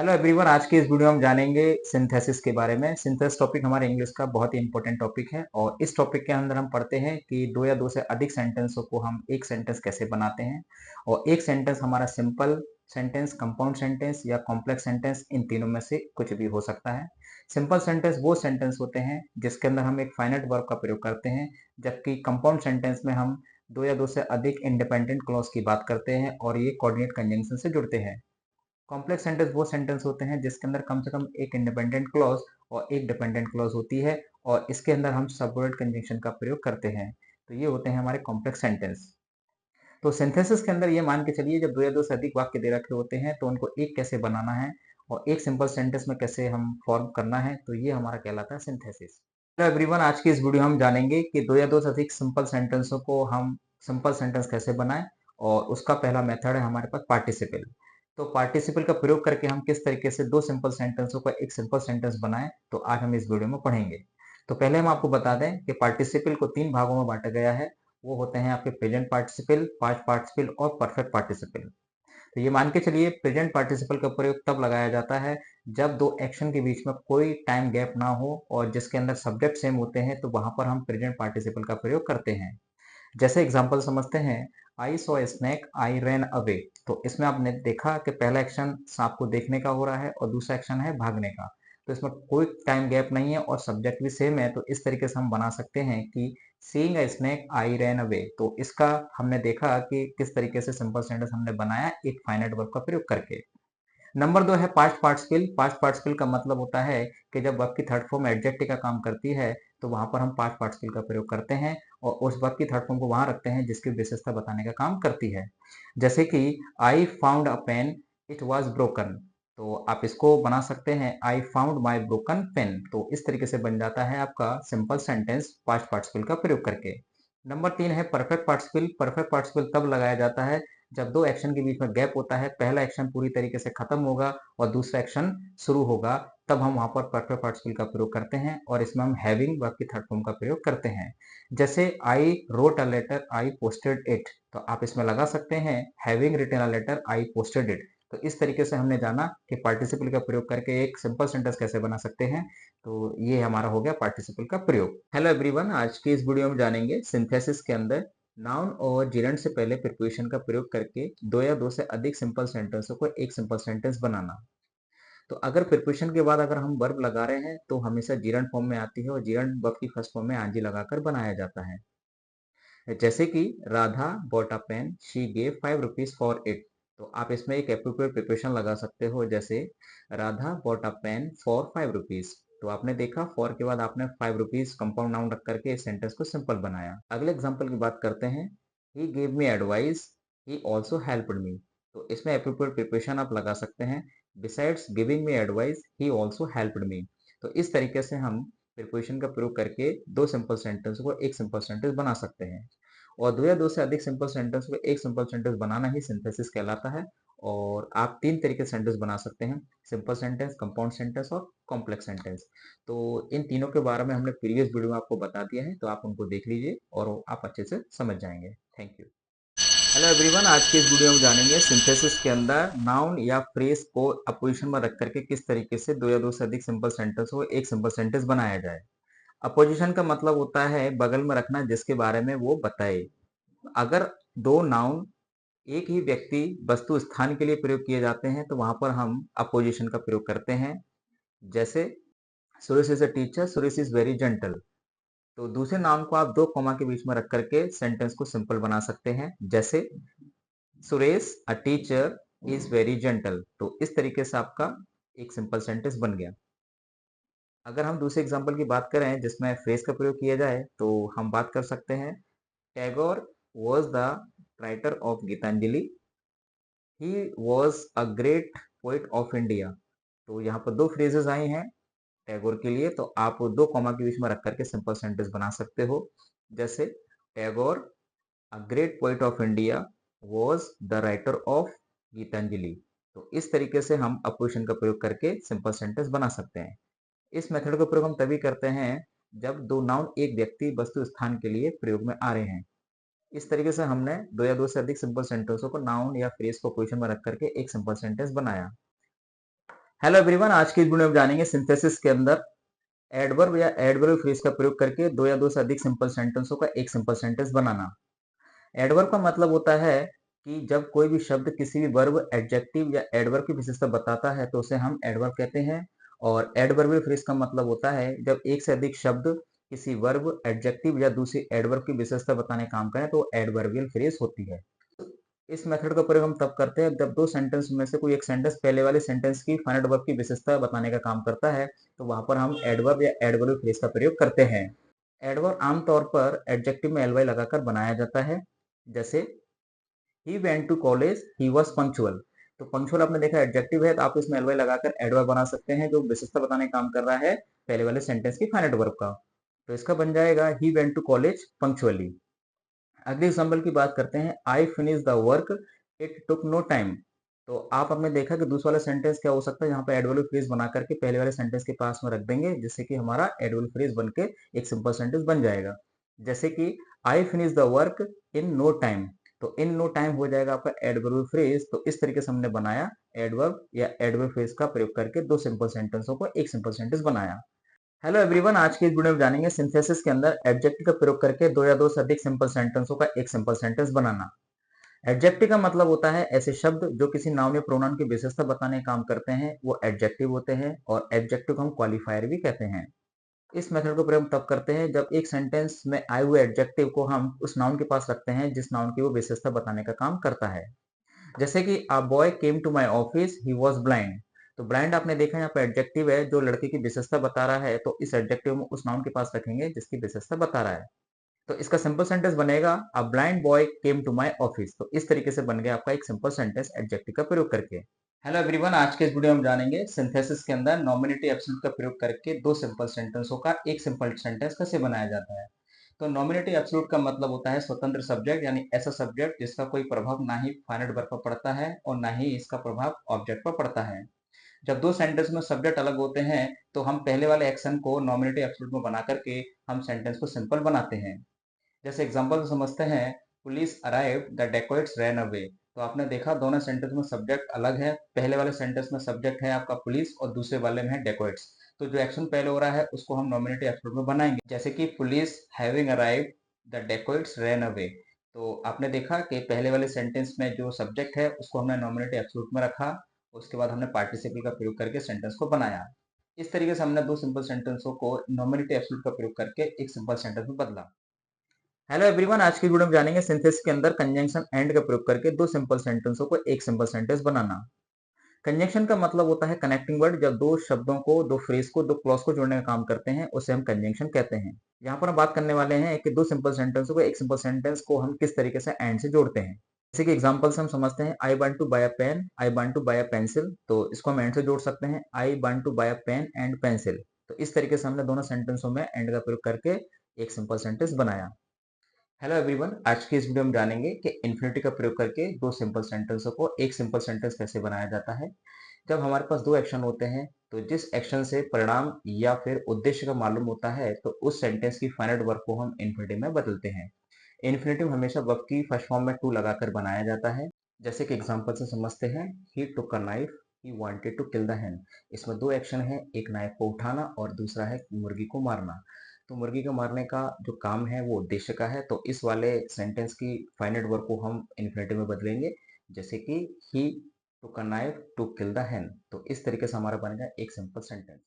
Hello everyone, आज की इस वीडियो में हम जानेंगे सिंथेसिस के बारे में। सिंथेसिस टॉपिक हमारे इंग्लिश का बहुत ही इंपॉर्टेंट टॉपिक है और इस टॉपिक के अंदर हम पढ़ते हैं कि दो या दो से अधिक सेंटेंसों को हम एक सेंटेंस कैसे बनाते हैं। और एक सेंटेंस हमारा सिंपल सेंटेंस, कंपाउंड सेंटेंस या कॉम्प्लेक्स सेंटेंस, इन तीनों में से कुछ भी हो सकता है। सिंपल सेंटेंस वो सेंटेंस होते हैं जिसके अंदर हम एक फाइनाइट वर्ब का प्रयोग करते हैं, जबकि कंपाउंड सेंटेंस में हम दो या दो से अधिक इंडिपेंडेंट क्लॉज की बात करते हैं और ये कोऑर्डिनेट कंजंक्शन से जुड़ते हैं। कॉम्प्लेक्स सेंटेंस वो सेंटेंस होते हैं जिसके अंदर कम से कम एक इंडिपेंडेंट क्लॉज और एक डिपेंडेंट क्लॉज होती है और इसके अंदर हम सबवर्ड कंजंक्शन का प्रयोग करते हैं। तो ये होते हैं हमारे कॉम्प्लेक्स सेंटेंस। तो सिंथेसिस के अंदर ये मान के चलिए, जब दो या दो से अधिक वाक्य दे रखे होते हैं तो उनको एक कैसे बनाना है और एक सिंपल सेंटेंस में कैसे हम फॉर्म करना है, तो ये हमारा कहलाता है सिंथेसिस। हेलो एवरीवन, आज की इस वीडियो हम जानेंगे कि दो या दो से अधिक सिंपल सेंटेंसों को हम सिंपल सेंटेंस कैसे बनाएं। और उसका पहला मेथड है हमारे पास पार्टिसिपल। तो पार्टिसिपल का प्रयोग करके हम किस तरीके से दो सिंपल सेंटेंसों का एक सिंपल सेंटेंस बनाएं, तो आज हम इस वीडियो में पढ़ेंगे। तो पहले हम आपको बता दें कि पार्टिसिपल को तीन भागों में बांटा गया है। वो होते हैं आपके प्रेजेंट पार्टिसिपल, पास्ट पार्टिसिपल और परफेक्ट पार्टिसिपल। तो ये मान के चलिए, प्रेजेंट पार्टिसिपल का प्रयोग तब लगाया जाता है जब दो एक्शन के बीच में कोई टाइम गैप ना हो और जिसके अंदर सब्जेक्ट सेम होते हैं, तो वहां पर हम प्रेजेंट पार्टिसिपल का प्रयोग करते हैं। जैसे एग्जांपल समझते हैं, I saw a snack, I ran away. तो इसमें आपने देखा कि पहला एक्शन सांप को देखने का हो रहा है और दूसरा एक्शन है भागने का। तो इसमें कोई टाइम गैप नहीं है और सब्जेक्ट भी सेम है, तो इस तरीके से हम बना सकते हैं कि seeing a snake I ran away. तो इसका हमने देखा कि किस तरीके से सिंपल सेंटेंस हमने बनाया एक फाइनाइट वर्ब का प्रयोग करके। नंबर दो है पास्ट पार्टिसिपल। पास्ट पार्टिसिपल का मतलब होता है कि जब वर्ब की थर्ड फॉर्म एडजेक्टिव का काम करती है, तो वहां पर हम पास्ट पार्टिसिपल का प्रयोग करते हैं और उस वर्ब की थर्ड फॉर्म को वहां रखते हैं जिसकी विशेषता बताने का काम करती है। जैसे कि I found a pen, it was broken. तो आप इसको बना सकते हैं, I found my broken pen. तो इस तरीके से बन जाता है आपका सिंपल सेंटेंस पास्ट पार्टिसिपल का प्रयोग करके। नंबर तीन है परफेक्ट पार्टिसिपल। परफेक्ट पार्टिसिपल तब लगाया जाता है जब दो एक्शन के बीच में गैप होता है, पहला एक्शन पूरी तरीके से खत्म होगा और दूसरा एक्शन शुरू होगा, तब हम वहां पर परफेक्ट पार्टिसिपल का प्रयोग करते हैं और इसमें हम हैविंग वर्ब की थर्ड फॉर्म का प्रयोग करते हैं। जैसे I wrote a letter, I posted it. तो आप इसमें लगा सकते हैं having written a letter, I posted it. तो इस तरीके से हमने जाना कि पार्टिसिपल का प्रयोग करके एक सिंपल सेंटेंस कैसे बना सकते हैं। तो ये हमारा हो गया पार्टिसिपल का प्रयोग। हेलो एवरीवन, आज की इस वीडियो में जानेंगे सिंथेसिस के अंदर नाउन और जिरंड से पहले प्रिपोजिशन का प्रयोग करके दो या दो से अधिक सिंपल सेंटेंसों को एक सिंपल सेंटेंस बनाना। तो अगर प्रिपोजिशन के बाद अगर हम वर्ब लगा रहे हैं तो हमेशा जिरंड फॉर्म में आती है और जिरंड वर्ब की फर्स्ट फॉर्म में आंजी लगाकर बनाया जाता है। जैसे कि Radha bought a pen, she gave 5 rupees for it. तो आप इसमें एक एप्रोप्रिएट प्रिपोजिशन लगा सकते हो, जैसे Radha bought a pen for 5 rupees. तो आपने देखा फॉर के बाद आपने 5 रुपीज कंपाउंड नाउन रख करके इस सेंटेंस को सिंपल बनाया। अगले एग्जांपल की बात करते हैं, he gave me advice, he also helped me. तो इसमें एप्रोप्रिएट प्रिपोजिशन आप लगा सकते हैं, besides giving me advice he also helped me. तो इस तरीके से हम प्रिपोजिशन का प्रयोग करके दो सिंपल सेंटेंस को एक सिंपल सेंटेंस बना सकते हैं। और दो या दो से अधिक सिंपल सेंटेंस को एक सिंपल सेंटेंस बनाना ही सिंथेसिस कहलाता है। और आप तीन तरीके से सेंटेंस बना सकते हैं, सिंपल सेंटेंस, कंपाउंड सेंटेंस और कॉम्प्लेक्स सेंटेंस। तो इन तीनों के बारे में हमने प्रीवियस वीडियो में आपको बता दिया है, तो आप उनको देख लीजिए और आप अच्छे से समझ जाएंगे। Thank you. हेलो एवरीवन, आज के इस वीडियो में जानेंगे सिंथेसिस के अंदर नाउन या फ्रेज को अपोजिशन में रख करके किस तरीके से दो या दो से अधिक सिंपल सेंटेंस को एक सिंपल सेंटेंस बनाया जाए। अपोजिशन का मतलब होता है बगल में रखना जिसके बारे में वो बताए। अगर दो नाउन एक ही व्यक्ति वस्तु स्थान के लिए प्रयोग किए जाते हैं, तो वहां पर हम अपोजिशन का प्रयोग करते हैं। जैसे Suresh is a teacher, Suresh is very gentle. तो दूसरे नाउन को आप दो कॉमा के बीच में रख करके सेंटेंस को सिंपल बना सकते हैं, जैसे Suresh a teacher is very gentle. तो इस तरीके से आपका एक सिंपल सेंटेंस बन गया। अगर हम दूसरे एग्जांपल की बात करें जिसमें फ्रेज का प्रयोग किया जाए, तो हम बात कर सकते हैं, Tagore was the writer of Gitanjali, he was a great poet of India. तो यहाँ पर दो फ्रेजेस आई हैं टैगोर के लिए, तो आप दो कॉमा के बीच में रख करके सिंपल सेंटेंस बना सकते हो, जैसे Tagore a great poet of India was the writer of Gitanjali. तो इस तरीके से हम अपोजिशन का प्रयोग करके सिंपल सेंटेंस बना सकते हैं। इस मेथड का प्रयोग हम तभी करते हैं जब दो नाउन एक व्यक्ति वस्तु स्थान के लिए प्रयोग में आ रहे हैं। इस तरीके से हमने दो या दो से अधिक सिंपल सेंटेंसों को नाउन या फ्रेज को पोजीशन में रख करके एक सिंपल सेंटेंस बनाया। हेलो एवरीवन, आज की इस वीडियो में जानेंगे सिंथेसिस के अंदर एडवर्ब या एडवर्ब फ्रेज का प्रयोग करके दो या दो से अधिक सिंपल सेंटेंसों का एक सिंपल सेंटेंस बनाना। एडवर्ब का मतलब होता है कि जब कोई भी शब्द किसी भी वर्ब, एडजेक्टिव या एडवर्ब की विशेषता बताता है तो उसे हम एडवर्ब कहते हैं। और एडवर्बियल फ्रेज का मतलब होता है जब एक से अधिक शब्द किसी वर्ब, एडजेक्टिव या दूसरी एडवर्ब की विशेषता बताने का काम करें तो एडवर्बियल फ्रेज होती है। इस मेथड का प्रयोग हम तब करते हैं जब दो सेंटेंस में से कोई एक सेंटेंस पहले वाले सेंटेंस की फाइनल वर्ब की विशेषता बताने का काम करता है, तो वहां पर हम एडवर्ब या एडवर्ब फ्रेज का प्रयोग करते हैं। एडवर्ब आमतौर पर एडजेक्टिव में एलवाई लगाकर बनाया जाता है। जैसे he went to college, he was punctual. तो पंक्चुअल आपने देखा एडजेक्टिव है, तो आप इसमें एलवाई लगाकर एडवर्ब बना सकते हैं जो विशेषता बताने का काम कर रहा है पहले वाले सेंटेंस की फाइनल वर्ब का। तो इसका बन जाएगा he went to college punctually. अगले एग्जाम्पल की बात करते हैं, I finish the work, it took no time. तो आप आपने देखा कि दूसरा वाला सेंटेंस क्या हो सकता है, यहाँ पे एडवर्ब फ्रेज बना करके पहले वाले सेंटेंस के पास में रख देंगे जिससे कि हमारा एडवर्ब फ्रेज बन के एक सिंपल सेंटेंस बन जाएगा। जैसे कि I finish the work in no time. तो इन नो टाइम हो जाएगा आपका एडवर्ब फ्रेज। तो इस तरीके से हमने बनाया एडवर्ब या एडवर्ब फ्रेज का प्रयोग करके दो सिंपल सेंटेंसों को एक सिंपल सेंटेंस बनाया। हेलो एवरीवन, आज के इस वीडियो में जानेंगे सिंथेसिस के अंदर एडजेक्टिव का प्रयोग करके दो या दो से अधिक सिंपल सेंटेंसों का एक सिंपल सेंटेंस बनाना। एडजेक्टिव का मतलब होता है ऐसे शब्द जो किसी नाउन या प्रोनाउन की विशेषता बताने का काम करते हैं, वो एडजेक्टिव होते हैं। और एडजेक्टिव को हम क्वालिफायर भी कहते हैं। इस मेथड को प्रयोग तब करते हैं जब एक सेंटेंस में आए हुए एडजेक्टिव को हम उस नाउन के पास रखते हैं जिस नाउन की वो विशेषता बताने का काम करता है। जैसे कि a boy came to my office, he was blind. तो ब्लाइंड आपने देखा यहाँ पे एडजेक्टिव है जो लड़के की विशेषता बता रहा है, तो इस एडजेक्टिव में उस नाउन के पास रखेंगे जिसकी विशेषता बता रहा है। तो इसका सिंपल सेंटेंस बनेगा a blind boy came to my office. तो इस तरीके से बन गया आपका एक सिंपल सेंटेंस एडजेक्टिव का प्रयोग करके। हेलो एवरीवन, आज के इस वीडियो में जानेंगे सिंथेसिस के अंदर नॉमिनेटिव एब्सोल्यूट का प्रयोग करके दो सिंपल सेंटेंसों का एक सिंपल सेंटेंस कैसे बनाया जाता है। तो नॉमिनेटिव एब्सोल्यूट का मतलब होता है स्वतंत्र सब्जेक्ट, यानी ऐसा सब्जेक्ट जिसका कोई प्रभाव ना ही फाइनाइट वर्ब पर पड़ता है और ना ही इसका प्रभाव ऑब्जेक्ट पर पड़ता है। जब दो सेंटेंस में सब्जेक्ट अलग होते हैं तो हम पहले वाले एक्शन को नॉमिनेटिव एब्सोल्यूट में बना करके हम सेंटेंस को सिंपल बनाते हैं। जैसे एग्जांपल समझते हैं, police arrive the dacoits rain away. तो आपने देखा दोनों सेंटेंस में सब्जेक्ट अलग है। पहले वाले सेंटेंस में सब्जेक्ट है आपका पुलिस और दूसरे वाले में है डेकोइट्स। तो जो एक्शन पहले हो रहा है उसको हम नॉमिनेटिव एब्सोल्यूट में बनाएंगे, जैसे कि police having arrive the dacoits rain away. तो आपने देखा कि पहले वाले सेंटेंस में जो सब्जेक्ट है उसको हमने नॉमिनेटिव एब्सोल्यूट में रखा, उसके बाद हमने पार्टिसिपल का प्रयोग करके सेंटेंस को बनाया। इस तरीके से हमने दो सिंपल सेंटेंसों को नॉमिनेटिव एब्सोल्यूट का प्रयोग करके एक सिंपल सेंटेंस में बदला। हेलो एवरीवन, आज की वीडियो में जानेंगे सिंथेसिस के अंदर कंजंक्शन एंड का प्रयोग करके दो सिंपल सेंटेंसों को एक सिंपल सेंटेंस बनाना। कंजंक्शन का मतलब होता है कनेक्टिंग वर्ड। जब दो शब्दों को, दो फ्रेज को, दो क्लॉज को जोड़ने का काम करते हैं उसे हम कंजंक्शन कहते हैं। यहाँ पर हम बात करने वाले हैं कि दो सिंपल सेंटेंसों को एक सिंपल सेंटेंस को हम किस तरीके से एंड से जोड़ते हैं। जैसे कि एग्जांपल से हम समझते हैं, I want to buy a pen, I want to buy a pencil. तो इसको हम एंड से जोड़ सकते हैं, I want to buy a pen and pencil. तो इस तरीके से हमने दोनों सेंटेंसों में एंड का प्रयोग करके एक सिंपल सेंटेंस बनाया। हेलो एवरीवन, आज की इस वीडियो में जानेंगे कि इन्फिनिटी का प्रयोग करके दो सिंपल सेंटेंसों को एक सिंपल सेंटेंस कैसे बनाया जाता है। जब हमारे पास दो एक्शन होते हैं तो जिस एक्शन से परिणाम या फिर उद्देश्य का मालूम होता है तो उस सेंटेंस की फाइनाइट वर्ब को हम इन्फिनिटी में बदलते हैं। इन्फिनिटिव हमेशा वर्ब की फर्स्ट फॉर्म में टू लगाकर बनाया जाता है। जैसे कि एग्जांपल से समझते हैं, he took a knife, he wanted to kill the hen। इसमें दो एक्शन है, एक नाइफ को उठाना और दूसरा है मुर्गी को मारना। तो मुर्गी को मारने का जो काम है वो उद्देश्य का है, तो इस वाले सेंटेंस की फाइनाइट वर्ब को हम इन्फिनिटिव में बदलेंगे। जैसे कि he took a knife to kill the hen। तो इस तरीके से हमारा बनेगा एक सिंपल सेंटेंस।